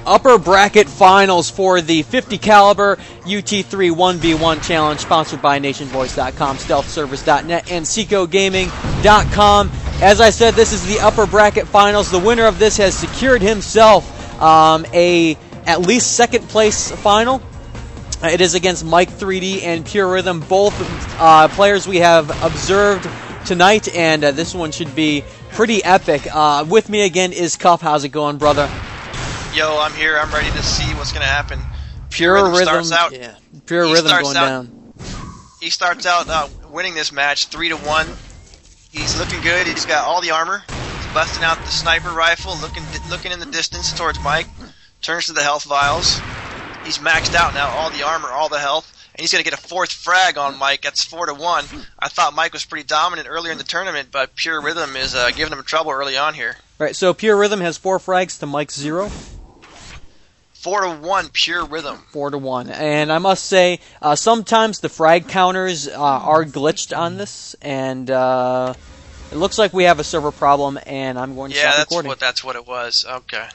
upper bracket finals for the 50 caliber UT3 1v1 challenge, sponsored by nationvoice.com, stealthservice.net, and secogaming.com. As I said, this is the upper bracket finals. The winner of this has secured himself at least second place final. It is against Mik3d and Purerythem, both players we have observed tonight, and this one should be pretty epic. With me again is Cuff. How's it going, brother? Yo, I'm here. I'm ready to see what's going to happen. Purerythem starts out. Yeah, Purerythem going down. He starts out winning this match 3-1. He's looking good. He's got all the armor. He's busting out the sniper rifle, looking in the distance towards Mike. Turns to the health vials. He's maxed out now, all the armor, all the health, and he's going to get a fourth frag on Mike. That's 4-1. I thought Mike was pretty dominant earlier in the tournament, but Purerythem is giving him trouble early on here. Right, so Purerythem has 4 frags to Mike's 0. 4-1 Purerythem. 4-1, and I must say, sometimes the frag counters are glitched on this, and it looks like we have a server problem, and I'm going to stop recording. Yeah, that's what it was. Okay.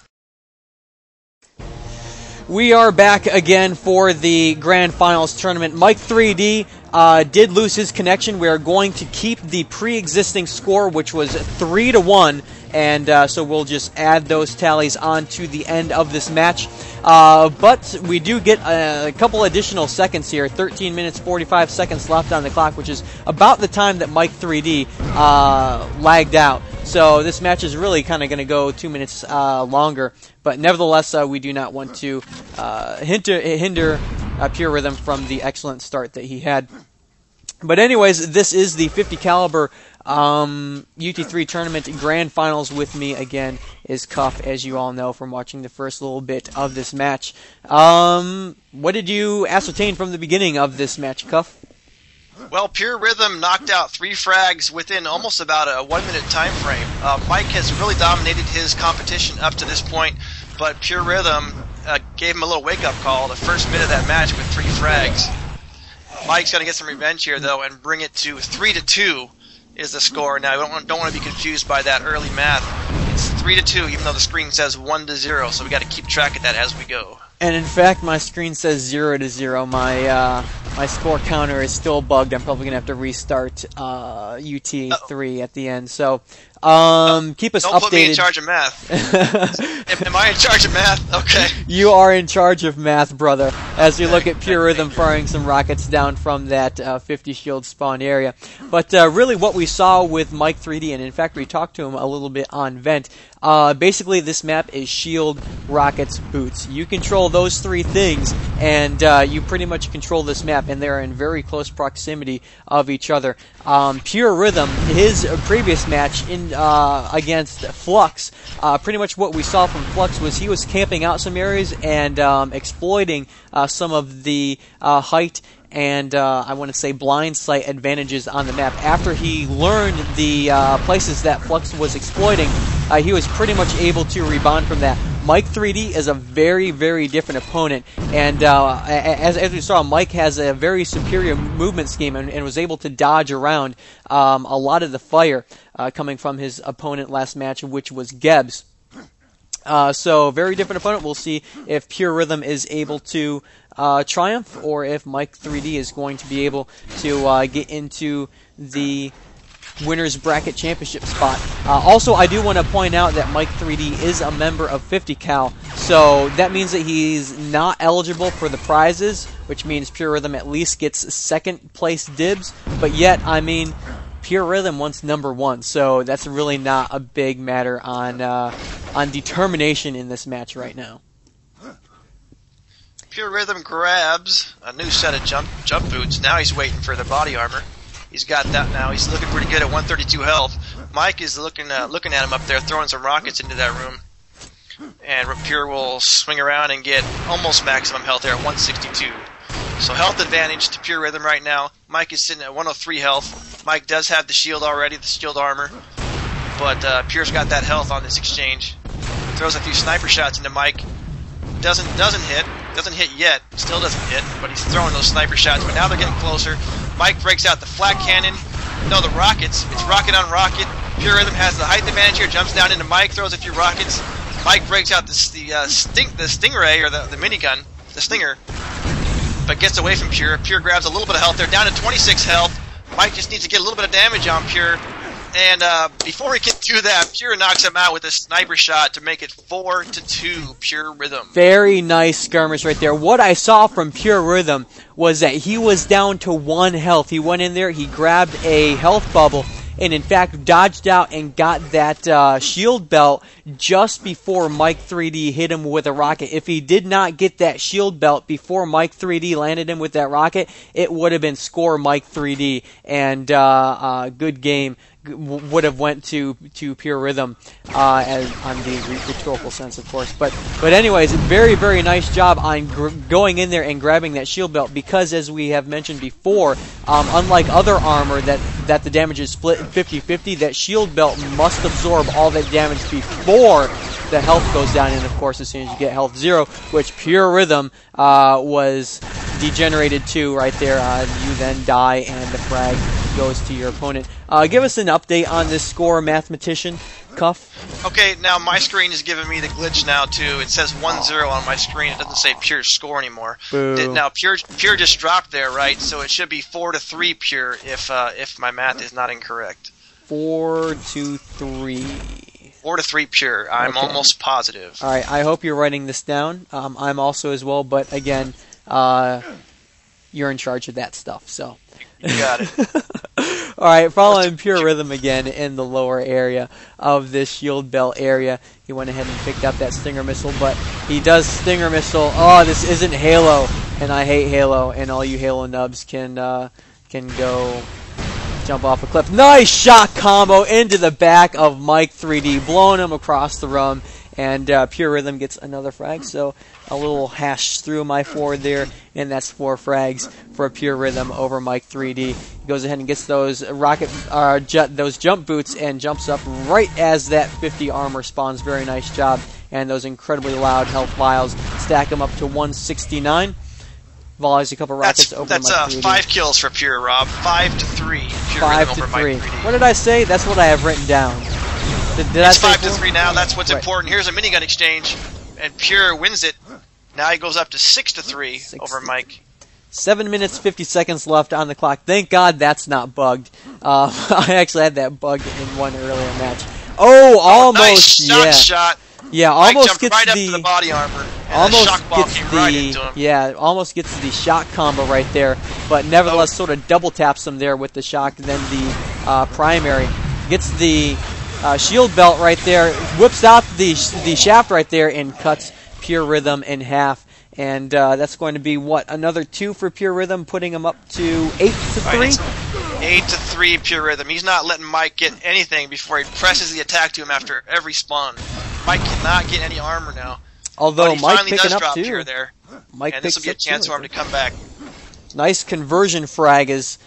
We are back again for the Grand Finals tournament. Mik3d did lose his connection. We are going to keep the pre-existing score, which was 3-1, and so we'll just add those tallies on to the end of this match. But we do get a couple additional seconds here. 13 minutes, 45 seconds left on the clock, which is about the time that Mik3d lagged out. So this match is really kind of going to go 2 minutes longer. But nevertheless, we do not want to hinder Purerythem from the excellent start that he had. But anyways, this is the 50 caliber UT3 tournament grand finals. With me again is Cuff, as you all know from watching the first little bit of this match. What did you ascertain from the beginning of this match, Cuff? Well, Purerythem knocked out 3 frags within almost about a 1 minute time frame. Mike has really dominated his competition up to this point, but Purerythem gave him a little wake-up call the first minute of that match with 3 frags. Mike's going to get some revenge here, though, and bring it to 3-2 is the score. Now, don't want to be confused by that early math. It's 3-2, even though the screen says 1-0, so we got to keep track of that as we go. And in fact, my screen says 0-0. My score counter is still bugged. I'm probably gonna have to restart UT3 at the end. So keep us updated. Don't put me in charge of math. Am I in charge of math? Okay. You are in charge of math, brother. As we look at Purerythem firing some rockets down from that 50 shield spawn area. But really, what we saw with Mik3d, and in fact, we talked to him a little bit on Vent. Basically, this map is shield, rockets, boots. You control those 3 things, and you pretty much control this map, and they're in very close proximity of each other. Purerythem, his previous match against Flux, pretty much what we saw from Flux was he was camping out some areas and exploiting some of the height and I want to say blind sight advantages on the map. After he learned the places that Flux was exploiting, he was pretty much able to rebound from that. Mik3d is a very, very different opponent, and as we saw, Mike has a very superior movement scheme and was able to dodge around a lot of the fire coming from his opponent last match, which was Gebs. So, very different opponent. We'll see if Purerythem is able to triumph, or if Mik3d is going to be able to get into the Winners Bracket Championship spot. Also, I do want to point out that Mik3d is a member of 50Cal, so that means that he's not eligible for the prizes, which means Purerythem at least gets second place dibs, but yet, I mean, Purerythem wants #1, so that's really not a big matter on determination in this match right now. Purerythem grabs a new set of jump boots. Now he's waiting for the body armor. He's got that now. He's looking pretty good at 132 health. Mike is looking at him up there, throwing some rockets into that room. And Pure will swing around and get almost maximum health there at 162. So health advantage to Purerythem right now. Mike is sitting at 103 health. Mike does have the shield already, the shield armor. But Pure's got that health on this exchange. Throws a few sniper shots into Mike. Doesn't hit. Doesn't hit yet. Still doesn't hit. But he's throwing those sniper shots. But now they're getting closer. Mike breaks out the flat cannon. No, the rockets. It's rocket on rocket. Purerythem has the height advantage here. Jumps down into Mike. Throws a few rockets. Mike breaks out the stingray, or the minigun, the stinger, but gets away from Pure. Pure grabs a little bit of health there, down to 26 health. Mike just needs to get a little bit of damage on Pure. And before he can do that, Pure knocks him out with a sniper shot to make it 4-2 Purerythem. Very nice skirmish right there. What I saw from Purerythem was that he was down to 1 health. He went in there, he grabbed a health bubble, and in fact dodged out and got that shield belt just before Mik3d hit him with a rocket. If he did not get that shield belt before Mik3d landed him with that rocket, it would have been score Mik3d, and good game would have went to Purerythem as on the rhetorical sense, of course. But anyways, very, very nice job on going in there and grabbing that shield belt, because as we have mentioned before, unlike other armor that the damage is split 50-50, that shield belt must absorb all that damage before the health goes down, and of course as soon as you get health 0, which Purerythem was degenerated to right there, you then die and the frag goes to your opponent. Give us an update on this score, Mathematician Cuff. Okay, now my screen is giving me the glitch now too. It says 1-0 on my screen. It doesn't say Pure's score anymore. Now Pure just dropped there, right? So it should be 4-3 Pure if my math is not incorrect. 4-3. 4-3 Pure. I'm almost positive. All right. I hope you're writing this down. I'm also as well, but again, you're in charge of that stuff, so. You got it. All right, following Purerythem again in the lower area of this shield belt area. He went ahead and picked up that Stinger Missile, but he does Stinger Missile. Oh, this isn't Halo, and I hate Halo, and all you Halo nubs can go jump off a cliff. Nice shot combo into the back of Mik3d, blowing him across the room. And Purerythem gets another frag, so a little hash through my forward there, and that's 4 frags for Purerythem over Mik3d. He goes ahead and gets those those jump boots and jumps up right as that 50 armor spawns. Very nice job, and those incredibly loud health vials stack him up to 169. Volleys a couple rockets over Mik3d. That's 5 kills for Pure, Rob. 5-3. Purerythem over Mik3d. What did I say? That's what I have written down. It's 5-3 now. That's what's important. Here's a minigun exchange, and Pure wins it. Now he goes up to 6-3 over Mike. 7 minutes 50 seconds left on the clock. Thank God that's not bugged. I actually had that bugged in one earlier match. Oh, almost. Nice shot. Yeah, Mike almost gets right up to the body armor. And the shock ball came right into him. Yeah, almost gets the shock combo right there, but nevertheless sort of double taps him there with the shock. And then the primary gets the shield belt right there, whips out the shaft right there, and cuts Purerythem in half. And that's going to be, what, another 2 for Purerythem, putting him up to 8-3? Right. 8-3 Purerythem. He's not letting Mike get anything before he presses the attack to him after every spawn. Mike cannot get any armor now. Although Mike finally picking does up drop 2. Pure there. Mike and this will be a chance for him to come back. Nice conversion frag, as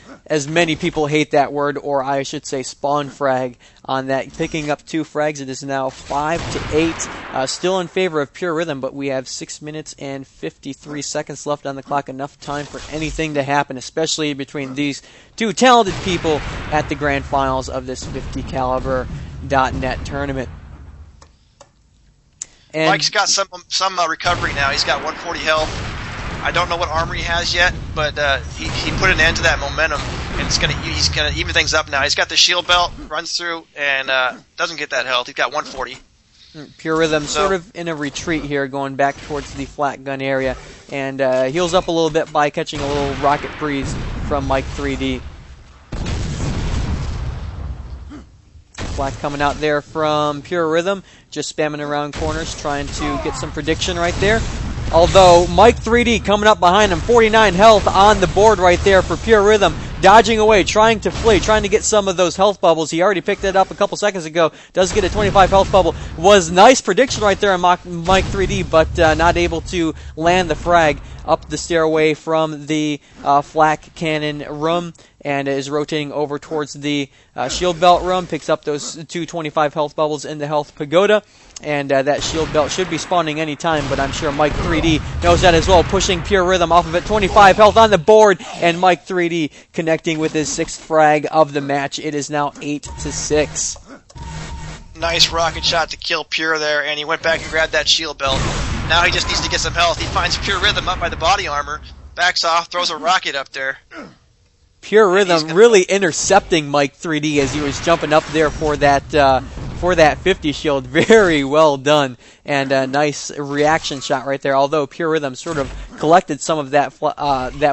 many people hate that word, or I should say spawn frag on that. Picking up 2 frags, it is now 5-8. Still in favor of Purerythem, but we have 6 minutes and 53 seconds left on the clock. Enough time for anything to happen, especially between these 2 talented people at the grand finals of this 50Caliber.net tournament. And Mike's got some recovery now. He's got 140 health. I don't know what armor he has yet, but he put an end to that momentum, and he's gonna even things up now. He's got the shield belt, runs through, and doesn't get that health. He's got 140. Purerythem sort of in a retreat here, going back towards the flat gun area, and heals up a little bit by catching a little rocket breeze from Mik3d. Black coming out there from Purerythem, just spamming around corners, trying to get some prediction right there. Although Mik3d coming up behind him, 49 health on the board right there for Purerythem, dodging away, trying to flee, trying to get some of those health bubbles. He already picked it up a couple seconds ago. Does get a 25 health bubble. Was nice prediction right there on Mik3d, but not able to land the frag up the stairway from the flak cannon room, and is rotating over towards the shield belt room. Picks up those 2 25 health bubbles in the health pagoda. And that shield belt should be spawning any time, but I'm sure Mik3d knows that as well. Pushing Purerythem off of it, 25 health on the board, and Mik3d connecting with his 6th frag of the match. It is now 8-6. Nice rocket shot to kill Pure there, and he went back and grabbed that shield belt. Now he just needs to get some health. He finds Purerythem up by the body armor, backs off, throws a rocket up there. Purerythem really intercepting Mik3d as he was jumping up there for that 50 shield. Very well done, and a nice reaction shot right there. Although Purerythem sort of collected some of that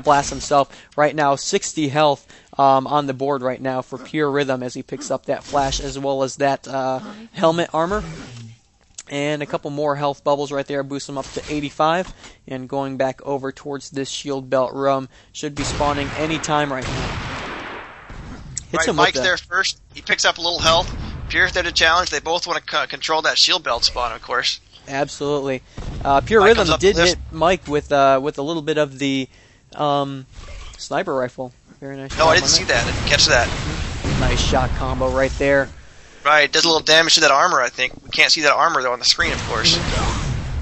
blast himself. Right now, 60 health on the board right now for Purerythem as he picks up that flash as well as that helmet armor. And a couple more health bubbles right there, boost him up to 85. And going back over towards this shield belt room, should be spawning any time right now. Right, Mike's there first. He picks up a little health. Pure's there to challenge. They both want to control that shield belt spawn, of course. Absolutely. Purerythem did hit Mike with a little bit of the sniper rifle. Very nice. No, I didn't see that. I didn't catch that. Nice shot combo right there. Right, it does a little damage to that armor, I think. We can't see that armor, though, on the screen, of course.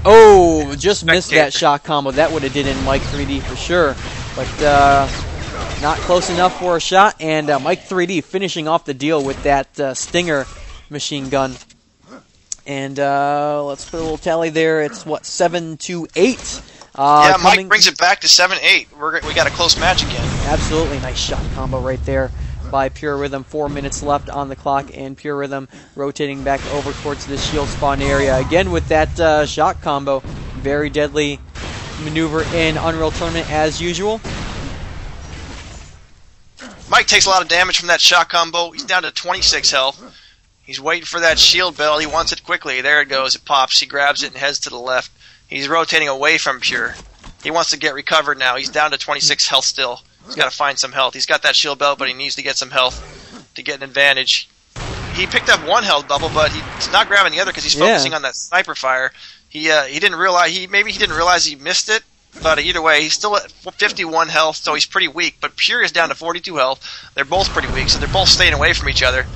Oh, just missed that shot combo. That would have did in Mik3d for sure. But not close enough for a shot. And Mik3d finishing off the deal with that Stinger machine gun. And let's put a little tally there. It's, what, 7-8? Yeah, Mike brings it back to 7-8. We got a close match again. Absolutely. Nice shot combo right there by Purerythem. 4 minutes left on the clock, and Purerythem rotating back over towards the shield spawn area. Again with that shot combo. Very deadly maneuver in Unreal Tournament as usual. Mike takes a lot of damage from that shot combo. He's down to 26 health. He's waiting for that shield belt. He wants it quickly. There it goes. It pops. He grabs it and heads to the left. He's rotating away from Pure. He wants to get recovered now. He's down to 26 health still. He's got to find some health. He's got that shield belt, but he needs to get some health to get an advantage. He picked up one health bubble, but he's not grabbing the other because he's focusing on that sniper fire. He didn't realize he didn't realize he missed it. But either way, he's still at 51 health, so he's pretty weak. But Pure is down to 42 health. They're both pretty weak, so they're both staying away from each other.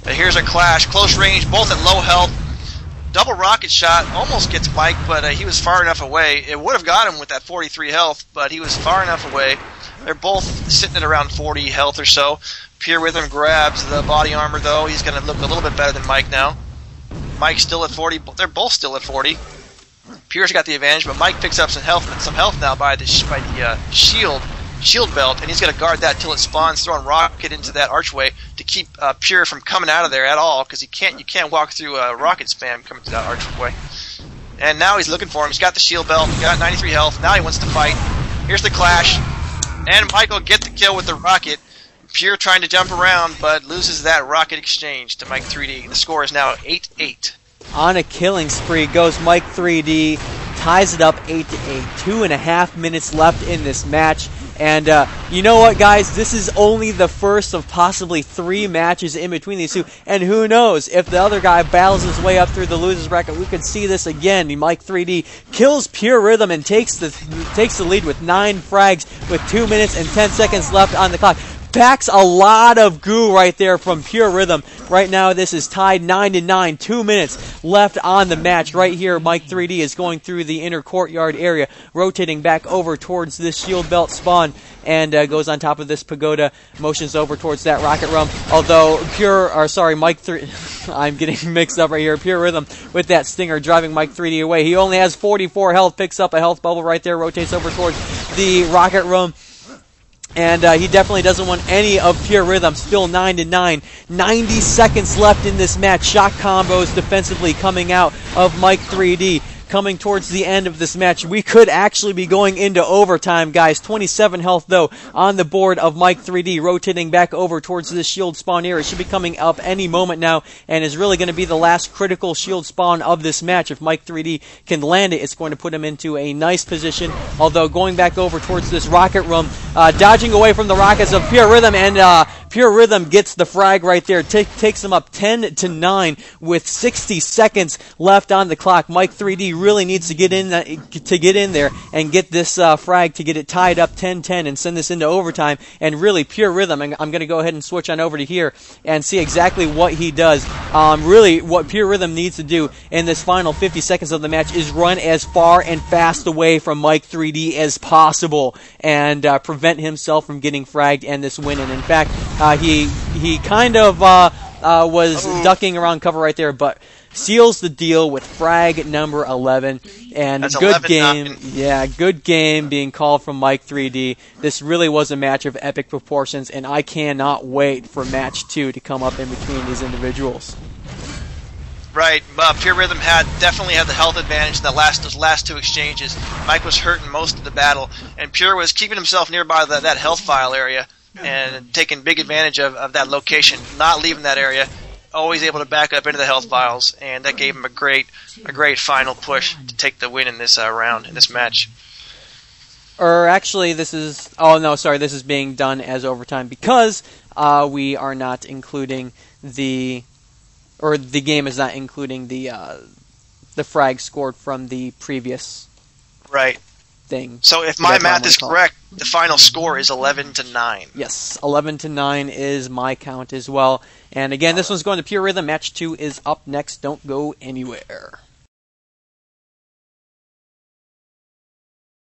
But here's a clash, close range, both at low health. Double rocket shot almost gets Mike, but he was far enough away. It would have got him with that 43 health, but he was far enough away. They're both sitting at around 40 health or so. Purerythem grabs the body armor, though. He's going to look a little bit better than Mike now. Mike's still at 40. They're both still at 40. Pure's got the advantage, but Mike picks up some health now by the shield belt, and he's going to guard that till it spawns, throwing rocket into that archway to keep Pure from coming out of there at all, because you can't walk through a rocket spam coming through that archway. And now he's looking for him. He's got the shield belt, got 93 health. Now he wants to fight. Here's the clash, and Michael gets the kill with the rocket. Pure trying to jump around, but loses that rocket exchange to Mik3d. The score is now 8-8. On a killing spree goes Mik3d, ties it up 8-8. 2.5 minutes left in this match. And you know what, guys? This is only the first of possibly 3 matches in between these two. And who knows, if the other guy battles his way up through the losers bracket, we could see this again. Mik3d kills Purerythem and takes the lead with 9 frags with 2 minutes and 10 seconds left on the clock. Packs a lot of goo right there from Purerythem. Right now, this is tied 9-9. 2 minutes left on the match. Right here, Mik3d is going through the inner courtyard area, rotating back over towards this shield belt spawn, and goes on top of this pagoda, motions over towards that rocket room. Although Mik3d, I'm getting mixed up right here. Purerythem with that stinger driving Mik3d away. He only has 44 health, picks up a health bubble right there, rotates over towards the rocket room. And he definitely doesn't want any of Purerythem. Still 9-9. 90 seconds left in this match. Shock combos defensively coming out of Mik3d. Coming towards the end of this match, we could actually be going into overtime, guys. 27 health, though, on the board of Mik3d, rotating back over towards this shield spawn area. It should be coming up any moment now, and is really going to be the last critical shield spawn of this match. If Mik3d can land it, it's going to put him into a nice position. Although going back over towards this rocket room, dodging away from the rockets of Purerythem, and Purerythem gets the frag right there. Takes him up 10-9 with 60 seconds left on the clock. Mik3d really needs to get in there and get this frag to get it tied up 10-10 and send this into overtime. And really, Purerythem, I'm going to go ahead and switch on over to here and see exactly what he does. Really, what Purerythem needs to do in this final 50 seconds of the match is run as far and fast away from Mik3d as possible and prevent himself from getting fragged and this win. And in fact, he kind of was ducking around cover right there, but seals the deal with frag number 11. And That's good 11 game. knocking. Yeah, good game being called from Mik3d. This really was a match of epic proportions, and I cannot wait for match 2 to come up in between these individuals. Right, Purerythem definitely had the health advantage in those last two exchanges. Mike was hurt in most of the battle, and Pure was keeping himself nearby that health file area and taking big advantage of that location, not leaving that area, always able to back up into the health files, and that gave him a great final push to take the win in this round, in this match. Or actually, this is being done as overtime because we are not including the game is not including the frag scored from the previous thing. So if my math is correct, the final score is 11-9. Yes, 11-9 is my count as well. And again, this one's going to Purerythem. Match 2 is up next. Don't go anywhere.